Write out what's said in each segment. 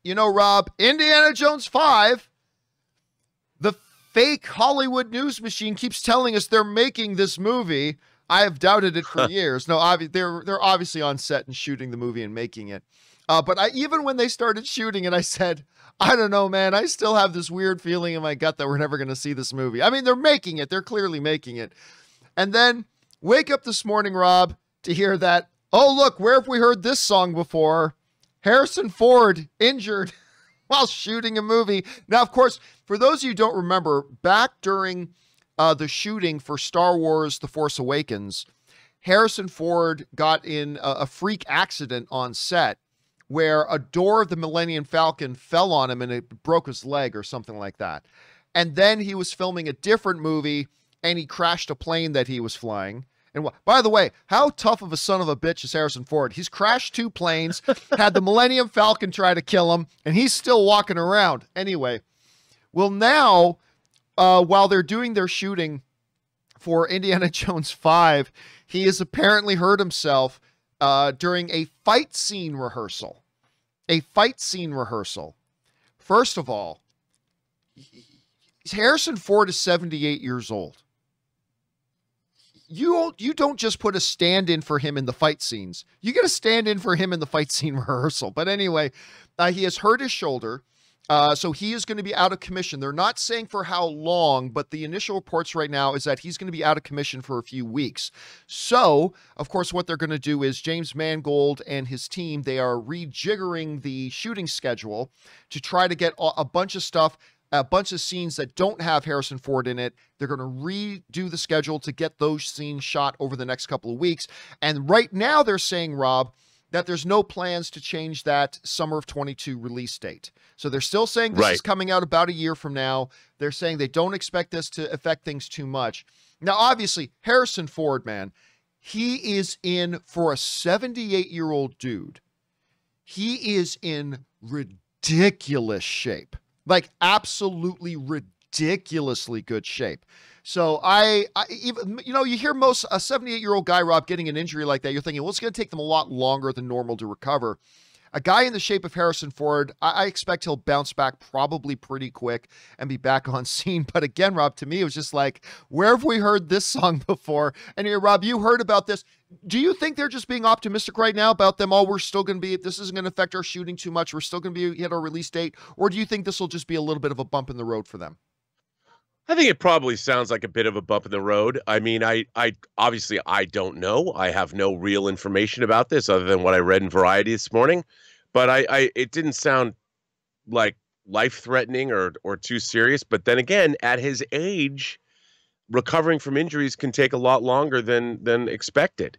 You know, Rob, Indiana Jones 5, the fake Hollywood news machine keeps telling us they're making this movie. I have doubted it for years. No, they're obviously on set and shooting the movie and making it. But even when they started shooting it, I said, I don't know, man. I still have this weird feeling in my gut that we're never going to see this movie. I mean, they're making it. They're clearly making it. And then wake up this morning, Rob, to hear that, oh, look, where have we heard this song before? Harrison Ford injured while shooting a movie. Now, of course, for those of you who don't remember, back during the shooting for Star Wars The Force Awakens, Harrison Ford got in a freak accident on set where a door of the Millennium Falcon fell on him and it broke his leg or something like that. And then he was filming a different movie and he crashed a plane that he was flying. And by the way, how tough of a son of a bitch is Harrison Ford? He's crashed 2 planes, had the Millennium Falcon try to kill him, and he's still walking around. Anyway, well, now, while they're doing their shooting for Indiana Jones 5, he has apparently hurt himself during a fight scene rehearsal. A fight scene rehearsal. First of all, Harrison Ford is 78 years old. You don't just put a stand-in for him in the fight scenes. You get a stand-in for him in the fight scene rehearsal. But anyway, he has hurt his shoulder. So he is going to be out of commission. They're not saying for how long, but the initial reports right now is that he's going to be out of commission for a few weeks. So, of course, what they're going to do is James Mangold and his team, they are rejiggering the shooting schedule to try to get a bunch of stuff, a bunch of scenes that don't have Harrison Ford in it. They're going to redo the schedule to get those scenes shot over the next couple of weeks. And right now they're saying, Rob, that there's no plans to change that summer of 22 release date. So they're still saying this is coming out about a year from now. They're saying they don't expect this to affect things too much. Now, obviously, Harrison Ford, man, he is in, for a 78-year-old dude, he is in ridiculous shape. Like, absolutely ridiculously good shape. So I even, you know, you hear most a 78-year-old guy, Rob, getting an injury like that, you're thinking, well, it's going to take them a lot longer than normal to recover. A guy in the shape of Harrison Ford, I expect he'll bounce back probably pretty quick and be back on scene. But again, Rob, to me, it was just like, where have we heard this song before? And here, Rob, you heard about this. Do you think they're just being optimistic right now about them? Oh, we're still going to be, this isn't going to affect our shooting too much. We're still going to be at our release date. Or do you think this will just be a little bit of a bump in the road for them? I think it probably sounds like a bit of a bump in the road. I mean, I obviously I don't know. I have no real information about this other than what I read in Variety this morning. But it didn't sound like life-threatening or too serious. But then again, at his age, recovering from injuries can take a lot longer than expected.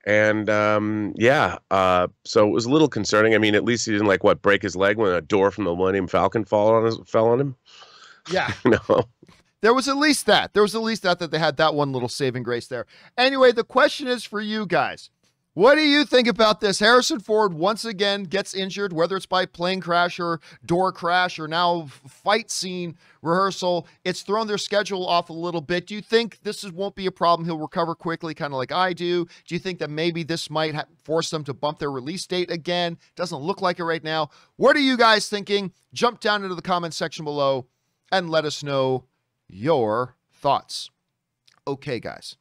And so it was a little concerning. I mean, at least he didn't break his leg when a door from the Millennium Falcon fell on him. Yeah. No. There was at least that. There was at least that they had that one little saving grace there. Anyway, the question is for you guys. What do you think about this? Harrison Ford once again gets injured, whether it's by plane crash or door crash or now fight scene rehearsal. It's thrown their schedule off a little bit. Do you think this won't be a problem? He'll recover quickly, kind of like I do. Do you think that maybe this might force them to bump their release date again? Doesn't look like it right now. What are you guys thinking? Jump down into the comment section below and let us know your thoughts. Okay, guys.